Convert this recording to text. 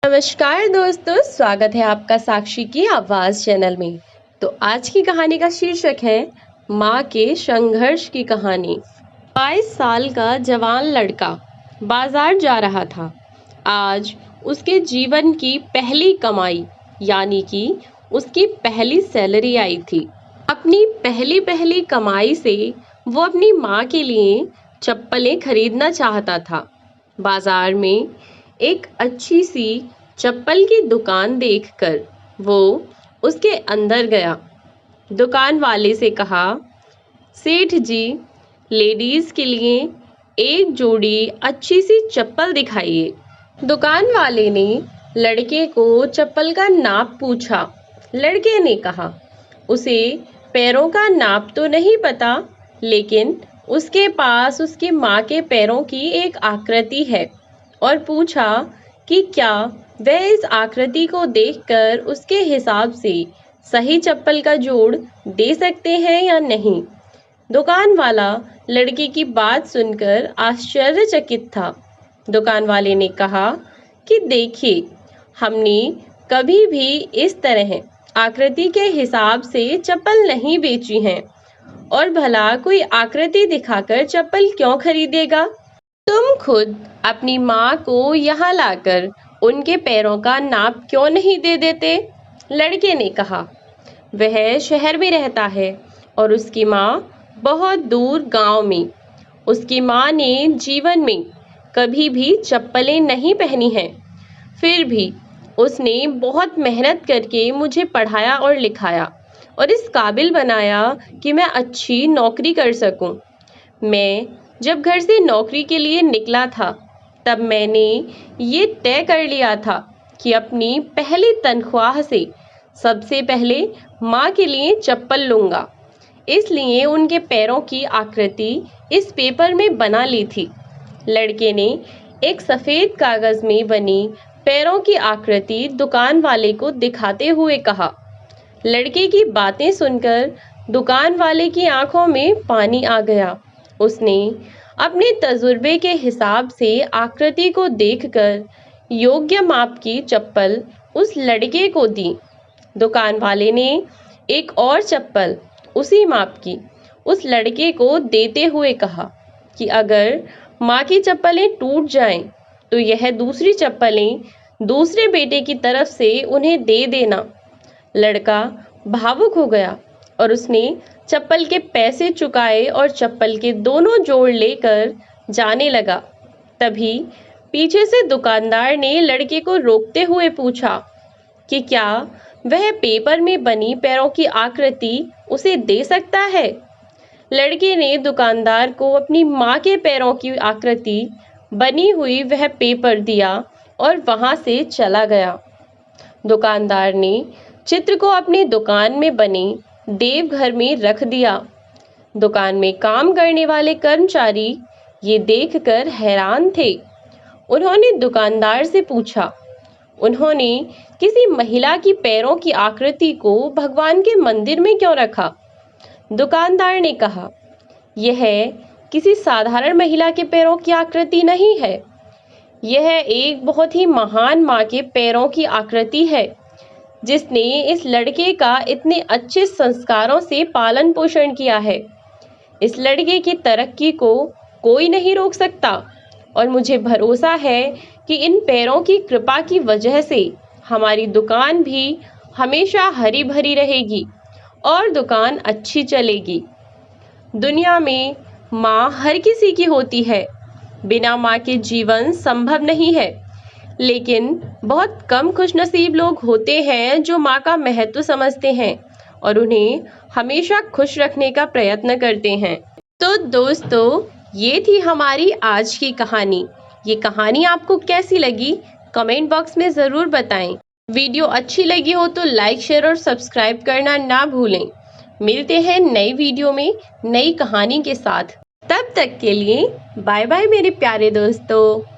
नमस्कार दोस्तों, स्वागत है आपका साक्षी की आवाज़ चैनल में। तो आज की कहानी का शीर्षक है माँ के संघर्ष की कहानी। 22 साल का जवान लड़का बाजार जा रहा था। आज उसके जीवन की पहली कमाई यानी कि उसकी पहली सैलरी आई थी। अपनी पहली कमाई से वो अपनी माँ के लिए चप्पलें खरीदना चाहता था। बाजार में एक अच्छी सी चप्पल की दुकान देखकर वो उसके अंदर गया। दुकान वाले से कहा, सेठ जी, लेडीज के लिए एक जोड़ी अच्छी सी चप्पल दिखाइए। दुकान वाले ने लड़के को चप्पल का नाप पूछा। लड़के ने कहा, उसे पैरों का नाप तो नहीं पता, लेकिन उसके पास उसकी माँ के पैरों की एक आकृति है, और पूछा कि क्या वह इस आकृति को देखकर उसके हिसाब से सही चप्पल का जोड़ दे सकते हैं या नहीं। दुकान वाला लड़के की बात सुनकर आश्चर्यचकित था। दुकान वाले ने कहा कि देखिए, हमने कभी भी इस तरह आकृति के हिसाब से चप्पल नहीं बेची है, और भला कोई आकृति दिखाकर चप्पल क्यों खरीदेगा। तुम खुद अपनी माँ को यहाँ लाकर उनके पैरों का नाप क्यों नहीं दे देते। लड़के ने कहा, वह शहर में रहता है और उसकी माँ बहुत दूर गांव में। उसकी माँ ने जीवन में कभी भी चप्पलें नहीं पहनी हैं, फिर भी उसने बहुत मेहनत करके मुझे पढ़ाया और लिखाया और इस काबिल बनाया कि मैं अच्छी नौकरी कर सकूं। मैं जब घर से नौकरी के लिए निकला था, तब मैंने ये तय कर लिया था कि अपनी पहली तनख्वाह से सबसे पहले माँ के लिए चप्पल लूँगा। इसलिए उनके पैरों की आकृति इस पेपर में बना ली थी। लड़के ने एक सफ़ेद कागज़ में बनी पैरों की आकृति दुकान वाले को दिखाते हुए कहा। लड़के की बातें सुनकर दुकान वाले की आंखों में पानी आ गया। उसने अपने तजुर्बे के हिसाब से आकृति को देखकर योग्य माप की चप्पल उस लड़के को दी। दुकान वाले ने एक और चप्पल उसी माप की उस लड़के को देते हुए कहा कि अगर माँ की चप्पलें टूट जाएं, तो यह दूसरी चप्पलें दूसरे बेटे की तरफ से उन्हें दे देना। लड़का भावुक हो गया और उसने चप्पल के पैसे चुकाए और चप्पल के दोनों जोड़ लेकर जाने लगा। तभी पीछे से दुकानदार ने लड़के को रोकते हुए पूछा कि क्या वह पेपर में बनी पैरों की आकृति उसे दे सकता है। लड़के ने दुकानदार को अपनी माँ के पैरों की आकृति बनी हुई वह पेपर दिया और वहां से चला गया। दुकानदार ने चित्र को अपनी दुकान में बने देवघर में रख दिया। दुकान में काम करने वाले कर्मचारी ये देखकर हैरान थे। उन्होंने दुकानदार से पूछा, उन्होंने किसी महिला की पैरों की आकृति को भगवान के मंदिर में क्यों रखा। दुकानदार ने कहा, यह किसी साधारण महिला के पैरों की आकृति नहीं है, यह एक बहुत ही महान माँ के पैरों की आकृति है, जिसने इस लड़के का इतने अच्छे संस्कारों से पालन पोषण किया है। इस लड़के की तरक्की को कोई नहीं रोक सकता, और मुझे भरोसा है कि इन पैरों की कृपा की वजह से हमारी दुकान भी हमेशा हरी भरी रहेगी और दुकान अच्छी चलेगी। दुनिया में माँ हर किसी की होती है, बिना माँ के जीवन संभव नहीं है, लेकिन बहुत कम खुशनसीब लोग होते हैं जो माँ का महत्व समझते हैं और उन्हें हमेशा खुश रखने का प्रयत्न करते हैं। तो दोस्तों, ये थी हमारी आज की कहानी। ये कहानी आपको कैसी लगी, कमेंट बॉक्स में ज़रूर बताएं। वीडियो अच्छी लगी हो तो लाइक, शेयर और सब्सक्राइब करना ना भूलें। मिलते हैं नई वीडियो में नई कहानी के साथ। तब तक के लिए बाय बाय मेरे प्यारे दोस्तों।